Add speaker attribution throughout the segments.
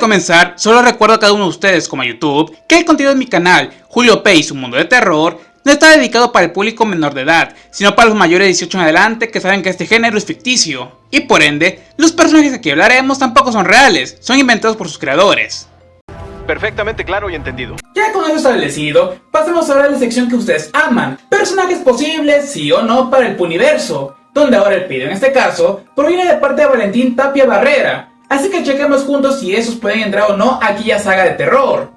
Speaker 1: comenzar, solo recuerdo a cada uno de ustedes como a YouTube que el contenido de mi canal, Julio P y su mundo de terror, no está dedicado para el público menor de edad, sino para los mayores de 18 en adelante que saben que este género es ficticio, y por ende, los personajes de que hablaremos tampoco son reales, son inventados por sus creadores.
Speaker 2: Perfectamente claro y entendido.
Speaker 1: Ya con eso establecido, pasemos ahora a la sección que ustedes aman, personajes posibles, sí o no, para el Puniverso, donde ahora el pedido en este caso proviene de parte de Valentín Tapia Barrera, así que chequemos juntos si esos pueden entrar o no a aquella saga de terror.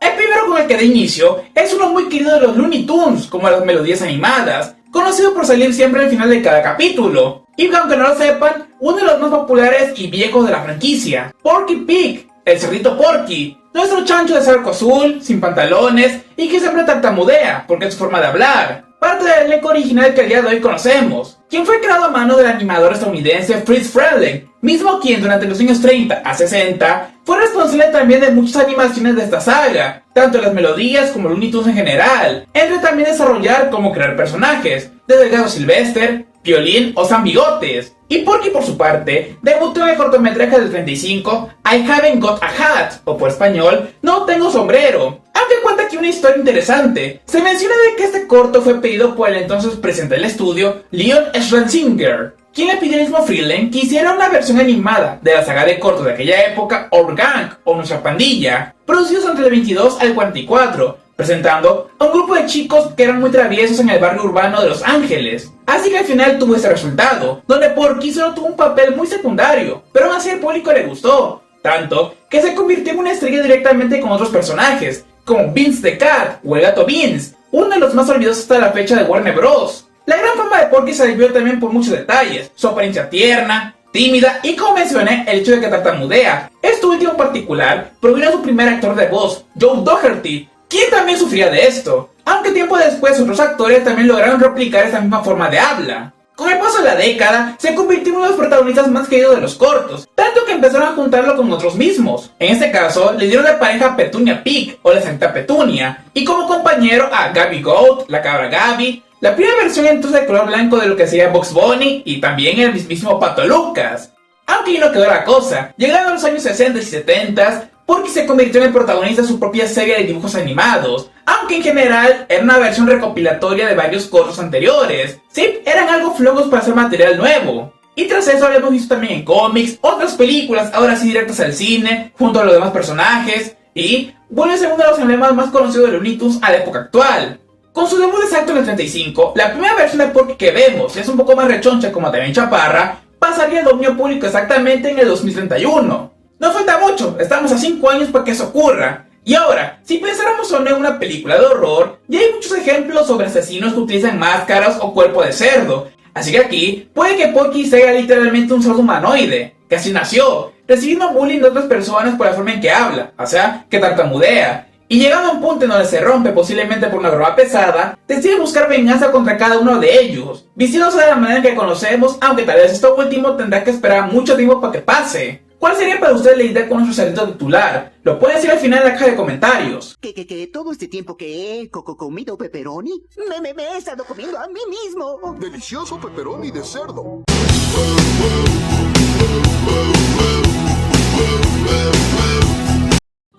Speaker 1: El primero con el que de inicio es uno muy querido de los Looney Tunes, como las melodías animadas, conocido por salir siempre al final de cada capítulo, y aunque no lo sepan, uno de los más populares y viejos de la franquicia, Porky Pig, el cerdito Porky, nuestro chancho de saco azul, sin pantalones y que siempre tartamudea, porque es su forma de hablar, parte del elenco original que al día de hoy conocemos, quien fue creado a mano del animador estadounidense Fritz Freleng, mismo quien durante los años 30 a 60 fue responsable también de muchas animaciones de esta saga, tanto las melodías como Looney Tunes en general, entre también desarrollar como crear personajes, desde el Gato Sylvester, Piolín o San Bigotes. Y Porky por su parte, debutó en el cortometraje del 35 I Haven't Got a Hat, o por español, No Tengo Sombrero, aunque cuenta aquí una historia interesante. Se menciona de que este corto fue pedido por el entonces presidente del estudio, Leon Schwarzenegger, quien le pidió al mismo Freleng que hiciera una versión animada de la saga de cortos de aquella época, Our Gang, o Nuestra Pandilla, producidos entre el 22 al 44, presentando a un grupo de chicos que eran muy traviesos en el barrio urbano de Los Ángeles. Así que al final tuvo ese resultado, donde Porky solo tuvo un papel muy secundario, pero aún así al público le gustó, tanto que se convirtió en una estrella directamente con otros personajes, como Vince the Cat o el gato Vince, uno de los más olvidados hasta la fecha de Warner Bros. La gran fama de Porky se debió también por muchos detalles, su apariencia tierna, tímida y, como mencioné, el hecho de que tartamudea. Este último en particular provino de su primer actor de voz, Joe Doherty, quien también sufría de esto, aunque tiempo después otros actores también lograron replicar esta misma forma de habla. Con el paso de la década, se convirtió en uno de los protagonistas más queridos de los cortos, tanto que empezaron a juntarlo con otros mismos. En este caso, le dieron de pareja a Petunia Pig, o la Santa Petunia, y como compañero a Gabby Goat, la cabra Gabby, la primera versión entonces de color blanco de lo que sería Bugs Bunny, y también el mismísimo Pato Lucas. Aunque ahí no quedó la cosa, llegaron los años 60 y 70, Porky se convirtió en el protagonista de su propia serie de dibujos animados, aunque en general era una versión recopilatoria de varios cortos anteriores. Sí, eran algo flojos para hacer material nuevo. Y tras eso lo hemos visto también en cómics, otras películas, ahora sí directas al cine, junto a los demás personajes, y vuelve a ser uno de los emblemas más conocidos de Looney Tunes a la época actual. Con su debut exacto en el 35, la primera versión de Porky que vemos, es un poco más rechoncha como también chaparra, pasaría al dominio público exactamente en el 2031. No falta mucho, estamos a 5 años para que eso ocurra. Y ahora, si pensáramos o no en una película de horror, ya hay muchos ejemplos sobre asesinos que utilizan máscaras o cuerpo de cerdo. Así que aquí, puede que Porky sea literalmente un cerdo humanoide, que así nació, recibiendo bullying de otras personas por la forma en que habla, o sea, que tartamudea. Y llegando a un punto en donde se rompe posiblemente por una broma pesada, decide buscar venganza contra cada uno de ellos, vistiéndose de la manera que conocemos, aunque tal vez esto último tendrá que esperar mucho tiempo para que pase. ¿Cuál sería para ustedes la idea con nuestro cerdito titular? Lo pueden decir al final en la caja de comentarios.
Speaker 3: ¿Que todo este tiempo que he comido pepperoni? Me he estado comiendo a mí mismo.
Speaker 4: Delicioso pepperoni de cerdo.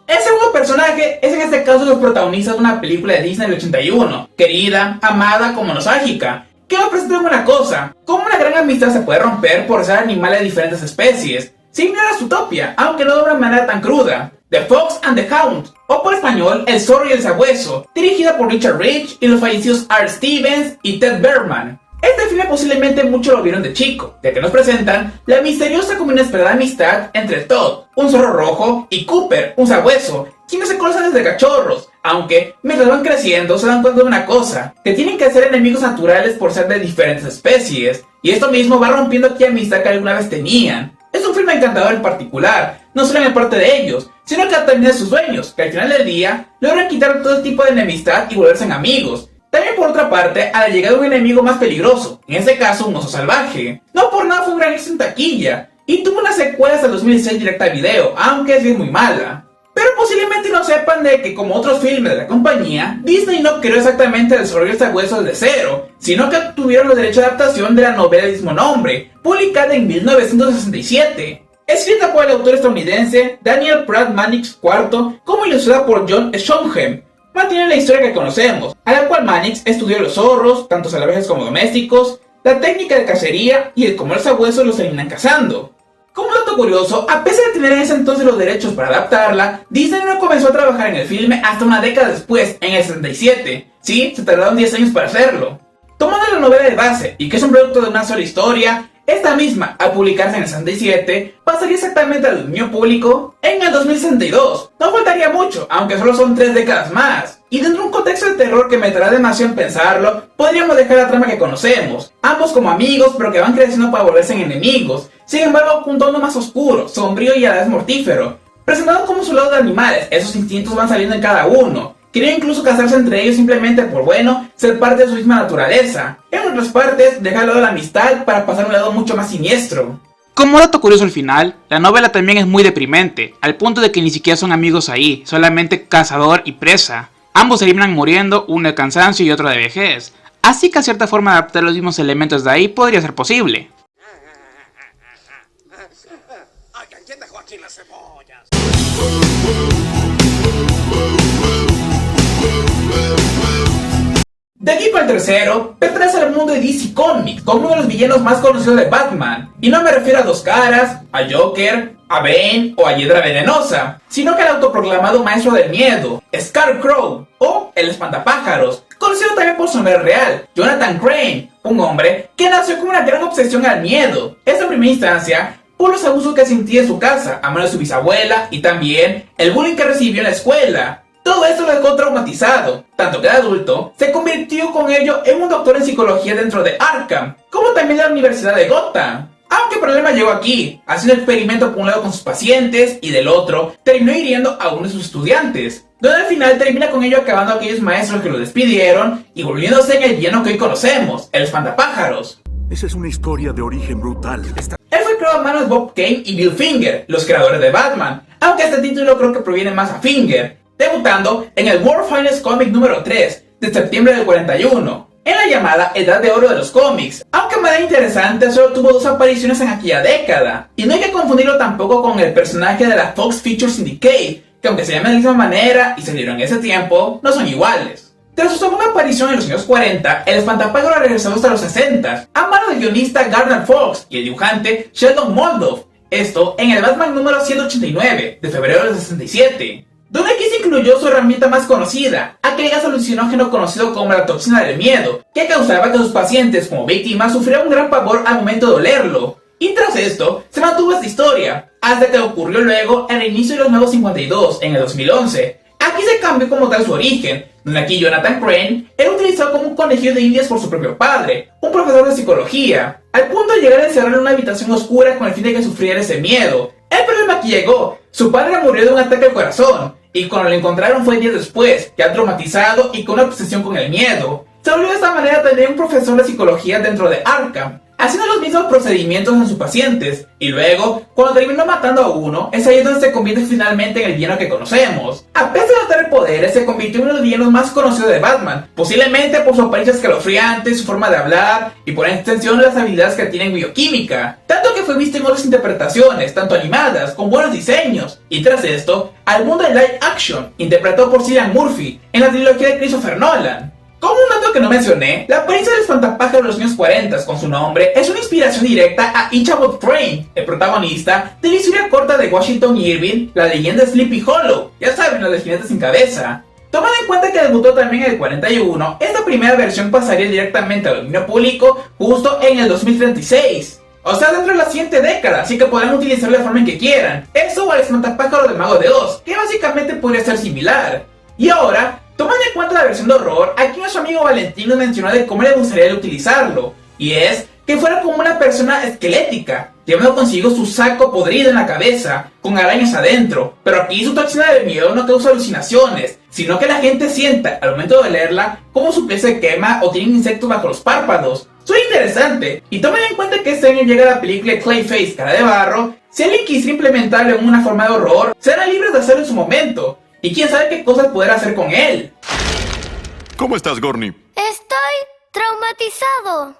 Speaker 1: El segundo personaje es en este caso los protagonistas de una película de Disney del 81, querida, amada como nostálgica, que nos presenta una cosa, como una gran amistad se puede romper por ser animales de diferentes especies, similar a Zootopia, aunque no de una manera tan cruda. The Fox and the Hound, o por español, El Zorro y el Sabueso, dirigida por Richard Rich y los fallecidos Art Stevens y Ted Berman. Este filme posiblemente muchos lo vieron de chico, ya que nos presentan la misteriosa como inesperada amistad entre Todd, un zorro rojo, y Cooper, un sabueso, quienes se conocen desde cachorros, aunque mientras van creciendo se dan cuenta de una cosa, que tienen que ser enemigos naturales por ser de diferentes especies, y esto mismo va rompiendo aquella amistad que alguna vez tenían. Es un filme encantador en particular, no solo en parte de ellos, sino que también de sus dueños, que al final del día logran quitar todo tipo de enemistad y volverse en amigos. También por otra parte, a la llegada de un enemigo más peligroso, en este caso un oso salvaje. No por nada fue un gran éxito en taquilla, y tuvo una secuela hasta el 2016 directa a video, aunque es bien muy mala. Pero posiblemente no sepan de que, como otros filmes de la compañía, Disney no creó exactamente el desarrollo del sabueso desde cero, sino que obtuvieron los derechos de adaptación de la novela del mismo nombre, publicada en 1967. Escrita por el autor estadounidense Daniel Pratt Mannix IV, como ilustrada por John Schonheim, mantiene la historia que conocemos, a la cual Mannix estudió los zorros, tanto salvajes como domésticos, la técnica de cacería y el cómo los sabuesos los terminan cazando. Como dato curioso, a pesar de tener en ese entonces los derechos para adaptarla, Disney no comenzó a trabajar en el filme hasta una década después, en el 67. Sí, se tardaron 10 años para hacerlo. Tomando la novela de base, y que es un producto de una sola historia, esta misma, al publicarse en el 67, pasaría exactamente al dominio público en el 2062. No faltaría mucho, aunque solo son 3 décadas más. Y dentro de un contexto de terror que me meterá demasiado en pensarlo, podríamos dejar la trama que conocemos, ambos como amigos pero que van creciendo para volverse en enemigos, sin embargo con un tono más oscuro, sombrío y a la vez mortífero. Presentado como su lado de animales, esos instintos van saliendo en cada uno, querían incluso casarse entre ellos simplemente por, bueno, ser parte de su misma naturaleza. En otras partes, dejar al lado la amistad para pasar a un lado mucho más siniestro.
Speaker 5: Como dato curioso al final, la novela también es muy deprimente, al punto de que ni siquiera son amigos ahí, solamente cazador y presa. Ambos terminan muriendo, uno de cansancio y otro de vejez, así que a cierta forma adaptar los mismos elementos de ahí podría ser posible.
Speaker 6: ¿Quién dejó aquí las cebollas?
Speaker 1: De aquí para el tercero, pertenece al mundo de DC Comics, como uno de los villanos más conocidos de Batman. Y no me refiero a Dos Caras, a Joker, a Bane o a Hiedra Venenosa, sino que al autoproclamado maestro del miedo, Scarecrow, o el Espantapájaros, conocido también por su nombre real, Jonathan Crane, un hombre que nació con una gran obsesión al miedo. Esto en primera instancia por los abusos que sentía en su casa, a mano de su bisabuela, y también el bullying que recibió en la escuela. Todo esto lo dejó traumatizado, tanto que de adulto se convirtió con ello en un doctor en psicología dentro de Arkham, como también de la Universidad de Gotham. Aunque el problema llegó aquí, haciendo experimento por un lado con sus pacientes y del otro terminó hiriendo a uno de sus estudiantes, donde al final termina con ello acabando a aquellos maestros que lo despidieron y volviéndose en el villano que hoy conocemos, el Espantapájaros.
Speaker 4: Esa es una historia de origen brutal.
Speaker 1: Él fue creado a manos de Bob Kane y Bill Finger, los creadores de Batman, aunque este título creo que proviene más a Finger, debutando en el World Finest Comic número 3 de septiembre del 41, en la llamada Edad de Oro de los cómics. Aunque de manera interesante, solo tuvo 2 apariciones en aquella década, y no hay que confundirlo tampoco con el personaje de la Fox Feature Syndicate, que aunque se llaman de la misma manera y salieron en ese tiempo, no son iguales. Tras su segunda aparición en los años 40, el Espantapájaro ha regresado hasta los 60, a mano del guionista Gardner Fox y el dibujante Sheldon Moldoff, esto en el Batman número 189, de febrero del 67. Donde aquí se incluyó su herramienta más conocida, aquel gas alucinógeno conocido como la toxina del miedo, que causaba que sus pacientes como víctimas sufrieran un gran pavor al momento de olerlo. Y tras esto, se mantuvo esta historia, hasta que ocurrió luego el inicio de los Nuevos 52, en el 2011. Aquí se cambió como tal su origen, donde aquí Jonathan Crane era utilizado como un conejillo de indias por su propio padre, un profesor de psicología, al punto de llegar a encerrarlo en una habitación oscura con el fin de que sufriera ese miedo. El problema aquí llegó, su padre murió de un ataque al corazón, y cuando lo encontraron fue 10 después, ya traumatizado y con una obsesión con el miedo. Se volvió de esta manera también un profesor de psicología dentro de Arkham, haciendo los mismos procedimientos en sus pacientes, y luego, cuando terminó matando a uno, es ahí donde se convierte finalmente en el villano que conocemos. A pesar de no tener poderes, se convirtió en uno de los villanos más conocidos de Batman, posiblemente por su apariencia escalofriante, su forma de hablar, y por extensión las habilidades que tiene en bioquímica, tanto que fue visto en otras interpretaciones, tanto animadas, con buenos diseños, y tras esto, al mundo de live action, interpretado por Cillian Murphy, en la trilogía de Christopher Nolan. Como un dato que no mencioné, la apariencia del Espantapájaro de los años 40 con su nombre es una inspiración directa a Ichabod Crane, el protagonista de la historia corta de Washington Irving, la leyenda de Sleepy Hollow, ya saben, la del jinete sin cabeza. Tomando en cuenta que debutó también en el 41, esta primera versión pasaría directamente al dominio público justo en el 2036. O sea, dentro de la siguiente década, así que podrán utilizarlo de forma en que quieran. Eso o el Espantapájaro del Mago de Oz, que básicamente podría ser similar. Y ahora, tomando en cuenta la versión de horror, aquí nuestro amigo Valentín nos mencionó de cómo le gustaría utilizarlo, y es que fuera como una persona esquelética, llevando consigo su saco podrido en la cabeza, con arañas adentro, pero aquí su toxina de miedo no causa alucinaciones, sino que la gente sienta, al momento de leerla, como su piel se quema o tiene insectos bajo los párpados. Suena interesante, y tomen en cuenta que este año llega la película Clayface, Cara de Barro, Si alguien quisiera implementarlo en una forma de horror, serán libres de hacerlo en su momento, y quién sabe qué cosas podrá hacer con él.
Speaker 4: ¿Cómo estás, Gorny?
Speaker 7: Estoy traumatizado.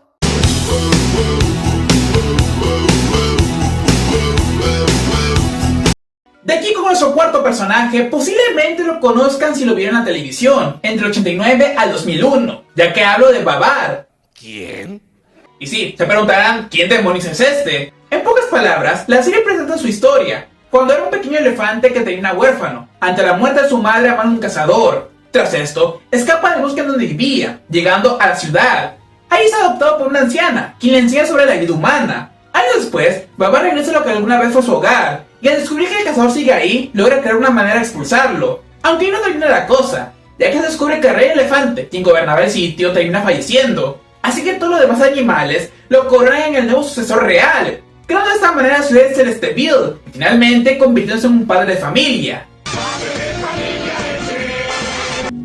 Speaker 1: De aquí con nuestro cuarto personaje, posiblemente lo conozcan si lo vieron en la televisión, entre el 89 al 2001, ya que hablo de Babar.
Speaker 6: ¿Quién?
Speaker 1: Y sí, se preguntarán, ¿quién demonios es este? En pocas palabras, la serie presenta su historia, cuando era un pequeño elefante que tenía un huérfano, ante la muerte de su madre a mano de un cazador. Tras esto, escapa de búsqueda donde vivía, llegando a la ciudad. Ahí es adoptado por una anciana, quien le enseña sobre la vida humana. Años después, Babar regresa a lo que alguna vez fue su hogar, y al descubrir que el cazador sigue ahí, logra crear una manera de expulsarlo. Aunque ahí no termina la cosa, ya que se descubre que el rey elefante, quien gobernaba el sitio, termina falleciendo. Así que todos los demás animales lo coronan en el nuevo sucesor real, creando de esta manera la ciudad de Celesteville, y finalmente convirtiéndose en un padre de familia.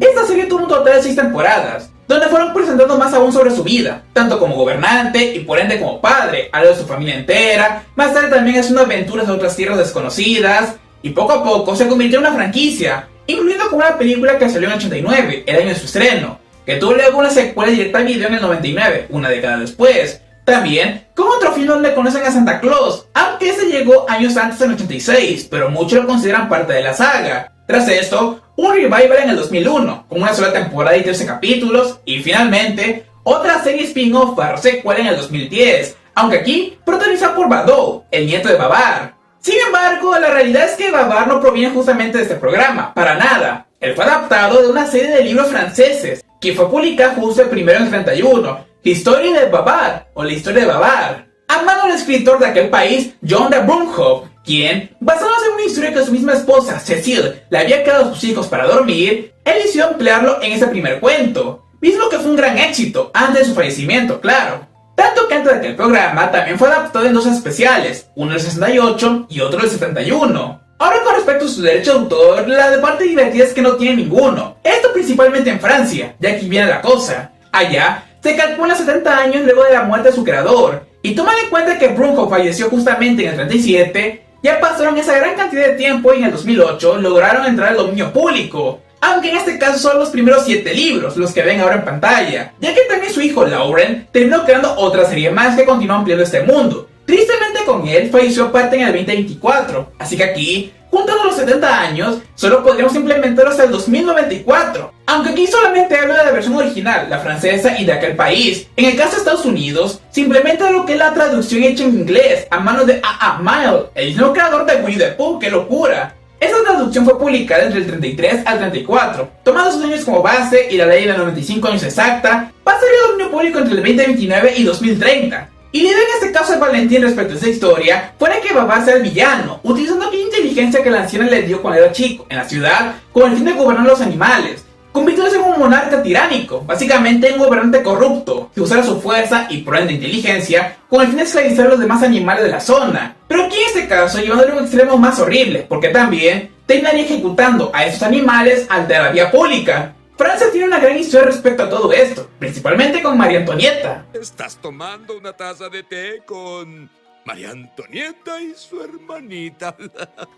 Speaker 1: Esta serie tuvo un total de 6 temporadas, donde fueron presentando más aún sobre su vida, tanto como gobernante y por ende como padre, algo de su familia entera, más tarde también haciendo aventuras a otras tierras desconocidas, y poco a poco se convirtió en una franquicia, incluyendo con una película que salió en el 89, el año de su estreno, que tuvo luego una secuela directa a video en el 99, una década después. También con otro film donde conocen a Santa Claus, aunque ese llegó años antes en el 86, pero muchos lo consideran parte de la saga. Tras esto, un revival en el 2001, con una sola temporada y 13 capítulos, y finalmente, otra serie spin-off para secuela en el 2010, aunque aquí protagonizada por Badeau, el nieto de Babar. Sin embargo, la realidad es que Babar no proviene justamente de este programa, para nada. Él fue adaptado de una serie de libros franceses, que fue publicada justo el primero en el 31, la historia de Babar, o la historia de Babar, a mano del escritor de aquel país, John de Brunhoff, quien, basándose en una historia que su misma esposa, Cecile, le había quedado a sus hijos para dormir, él decidió emplearlo en ese primer cuento, mismo que fue un gran éxito, antes de su fallecimiento, claro. Tanto que antes de aquel programa también fue adaptado en dos especiales, uno del 68 y otro del 71. Ahora con respecto a su derecho de autor, la de parte divertida es que no tiene ninguno, esto principalmente en Francia, ya aquí viene la cosa. Allá, se calcula 70 años luego de la muerte de su creador, y toman en cuenta que Brunhoff falleció justamente en el 37, ya pasaron esa gran cantidad de tiempo y en el 2008 lograron entrar al dominio público, aunque en este caso son los primeros 7 libros los que ven ahora en pantalla, ya que también su hijo Lauren terminó creando otra serie más que continúa ampliando este mundo. Tristemente con él falleció aparte en el 2024, así que aquí, juntando los 70 años, solo podríamos implementarlo hasta el 2094, aunque aquí solamente hablo de la versión original, la francesa y de aquel país. En el caso de Estados Unidos, se implementa lo que es la traducción hecha en inglés, a manos de A.A. Milne, el mismo creador de Winnie the Pooh. ¡Qué locura! Esta traducción fue publicada entre el 33 al 34, tomando sus años como base y la ley de 95 años exacta, pasaría al dominio público entre el 2029 y 2030. Y la idea en este caso de Valentín respecto a esta historia fuera que Babar sea el villano, utilizando aquella inteligencia que la anciana le dio cuando era chico en la ciudad con el fin de gobernar los animales, convirtiéndose en un monarca tiránico, básicamente en un gobernante corrupto, que usara su fuerza y por ende inteligencia con el fin de esclavizar a los demás animales de la zona. Pero aquí en este caso llevándole a un extremo más horrible, porque también terminaría ejecutando a estos animales ante la vía pública. Francia tiene una gran historia respecto a todo esto, principalmente con María Antonieta.
Speaker 6: Estás tomando una taza de té con María Antonieta y su hermanita.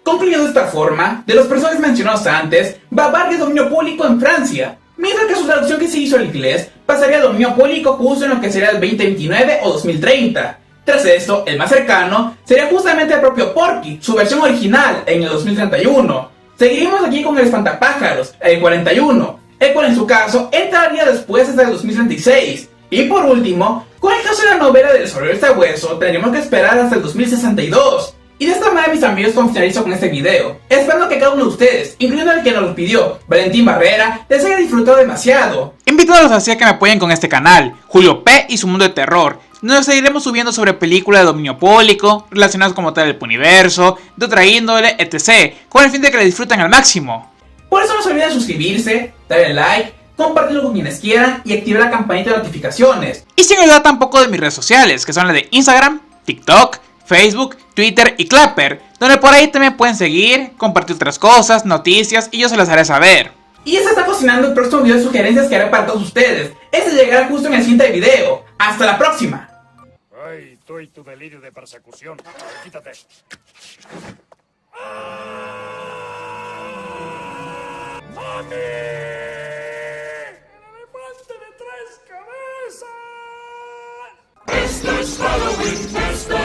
Speaker 1: Concluyendo de esta forma, de los personajes mencionados antes, Babar es dominio público en Francia, mientras que su traducción que se hizo al inglés pasaría a dominio público justo en lo que sería el 2029 o 2030. Tras esto, el más cercano sería justamente el propio Porky, su versión original, en el 2031. Seguiremos aquí con el Espantapájaros, el 41, el cual en su caso entraría después hasta el 2036. Y por último, con el caso de la novela del Sobreviviente Hueso, tendremos que esperar hasta el 2062. Y de esta manera, mis amigos, finalizo con este video, esperando que cada uno de ustedes, incluyendo el que nos lo pidió, Valentín Barrera, les haya disfrutado demasiado.
Speaker 5: Invitados así a que me apoyen con este canal, Julio P y su mundo de terror, donde seguiremos subiendo sobre películas de dominio público, relacionadas como tal del universo, de otra índole, etc., con el fin de que la disfruten al máximo.
Speaker 1: Por eso no se olviden suscribirse, darle like, compartirlo con quienes quieran y activar la campanita de notificaciones.
Speaker 5: Y sin olvidar tampoco de mis redes sociales, que son las de Instagram, TikTok, Facebook, Twitter y Clapper, donde por ahí también pueden seguir, compartir otras cosas, noticias y yo se las haré saber.
Speaker 1: Y ya se está cocinando el próximo video de sugerencias que haré para todos ustedes. Este llegará justo en el siguiente video. ¡Hasta la próxima!
Speaker 6: Ay,
Speaker 8: Tú y tu delirio de persecución. Quítate. ¡Mami! ¡El elefante de 3 cabezas! Esto es Halloween, esto